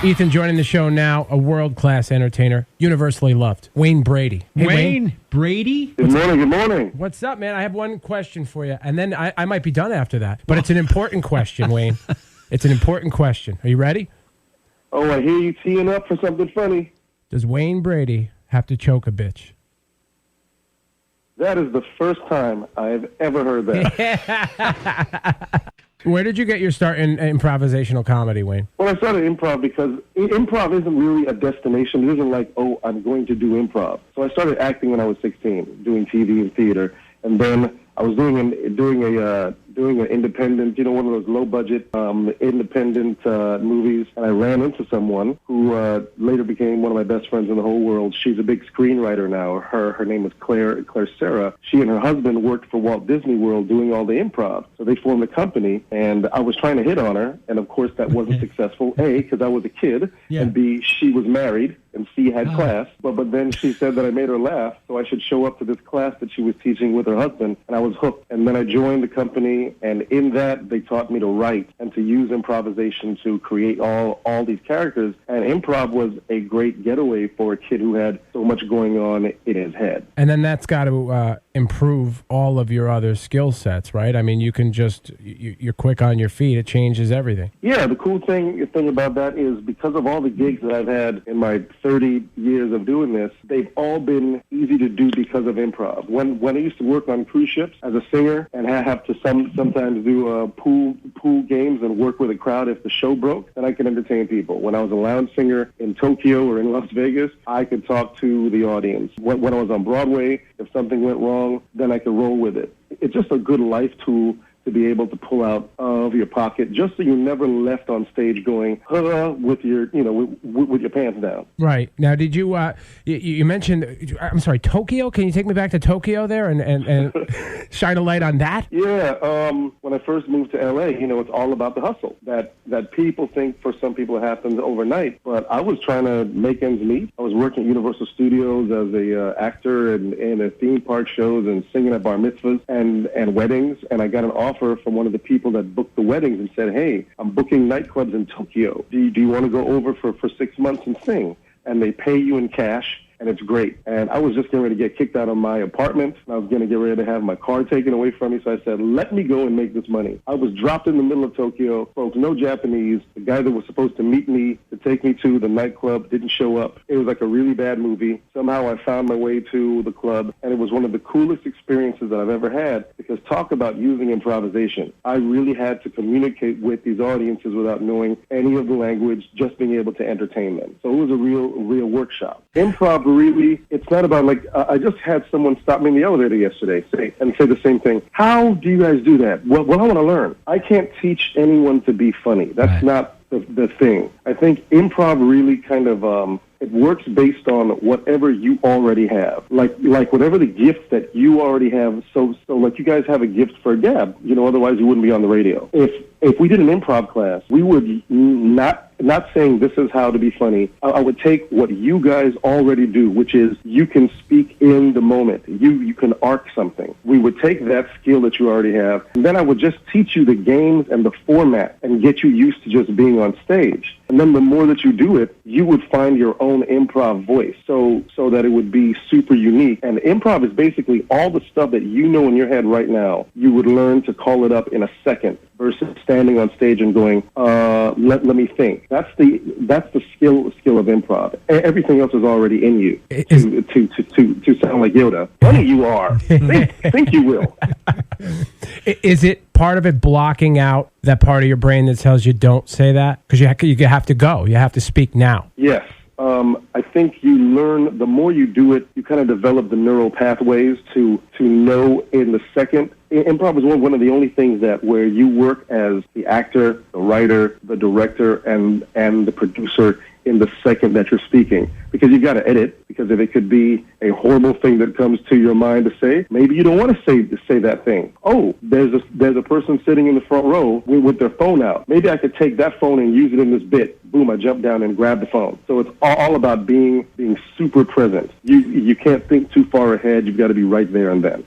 Ethan joining the show now, a world-class entertainer, universally loved, Wayne Brady. Hey, Wayne Brady? Good morning. What's up, man? I have one question for you, and then I might be done after that. But it's an important question, Wayne. It's an important question. Are you ready? Oh, I hear you teeing up for something funny. Does Wayne Brady have to choke a bitch? That is the first time I have ever heard that. Where did you get your start in improvisational comedy, Wayne? Well, I started improv because improv isn't really a destination. It isn't like, oh, I'm going to do improv. So I started acting when I was 16, doing TV and theater, and then I was doing an independent, one of those low-budget independent movies, and I ran into someone who later became one of my best friends in the whole world. She's a big screenwriter now. Her name is Claire Sarah. She and her husband worked for Walt Disney World doing all the improv. So they formed a company, and I was trying to hit on her, and of course that wasn't successful, A, because I was a kid, and B, she was married, and C, had class. But then she said that I made her laugh, so I should show up to this class that she was teaching with her husband, and I was hooked. And then I joined the company, and in that, they taught me to write and to use improvisation to create all these characters. And improv was a great getaway for a kid who had so much going on in his head. And then that's got to improve all of your other skill sets, right? I mean, you can just, you're quick on your feet. It changes everything. Yeah, the cool thing about that is because of all the gigs that I've had in my 30 years of doing this, they've all been easy to do because of improv. When I used to work on cruise ships as a singer and have to sometimes do pool games and work with a crowd if the show broke, then I could entertain people. When I was a lounge singer in Tokyo or in Las Vegas, I could talk to the audience. When I was on Broadway, if something went wrong, then I could roll with it. It's just a good life tool to be able to pull out of your pocket, just so you're never left on stage going with your, with your pants down. Right. Now, did you you mentioned? I'm sorry, Tokyo. Can you take me back to Tokyo there and shine a light on that? Yeah. When I first moved to LA, it's all about the hustle. That people think for some people it happens overnight, but I was trying to make ends meet. I was working at Universal Studios as a actor and in theme park shows and singing at bar mitzvahs and weddings, and I got an offer from one of the people that booked the weddings and said, hey, I'm booking nightclubs in Tokyo. Do you want to go over for 6 months and sing? And they pay you in cash. And it's great. And I was just getting ready to get kicked out of my apartment. I was going to get ready to have my car taken away from me. So I said, let me go and make this money. I was dropped in the middle of Tokyo. Folks, no Japanese. The guy that was supposed to meet me to take me to the nightclub didn't show up. It was like a really bad movie. Somehow I found my way to the club. And it was one of the coolest experiences that I've ever had, because talk about using improvisation. I really had to communicate with these audiences without knowing any of the language, just being able to entertain them. So it was a real workshop. Improv really, it's not about I just had someone stop me in the elevator yesterday say the same thing. How do you guys do that? Well, I want to learn. I can't teach anyone to be funny. That's not the thing. I think improv really kind of, it works based on whatever you already have. Like whatever the gift that you already have. So like you guys have a gift for a gab, otherwise you wouldn't be on the radio. If we did an improv class, we would not saying this is how to be funny. I would take what you guys already do, which is you can speak in the moment. You can arc something. We would take that skill that you already have, and then I would just teach you the games and the format and get you used to just being on stage. And then the more that you do it, you would find your own improv voice so that it would be super unique. And improv is basically all the stuff that you know in your head right now. You would learn to call it up in a second versus standing on stage and going, let me think. That's the skill of improv. Everything else is already in you to sound like Yoda. Funny you are. Think you will. Is it part of it blocking out that part of your brain that tells you don't say that? Because you have to go. You have to speak now. Yes. I think you learn, the more you do it, you kind of develop the neural pathways to know in the second. Improv is one of the only things that where you work as the actor, the writer, the director, and the producer in the second that you're speaking, because you've got to edit, because if it could be a horrible thing that comes to your mind to say, maybe you don't want to say that thing. Oh, there's a person sitting in the front row with their phone out. Maybe I could take that phone and use it in this bit. Boom, I jump down and grab the phone. So it's all about being super present. You can't think too far ahead. You've got to be right there and then.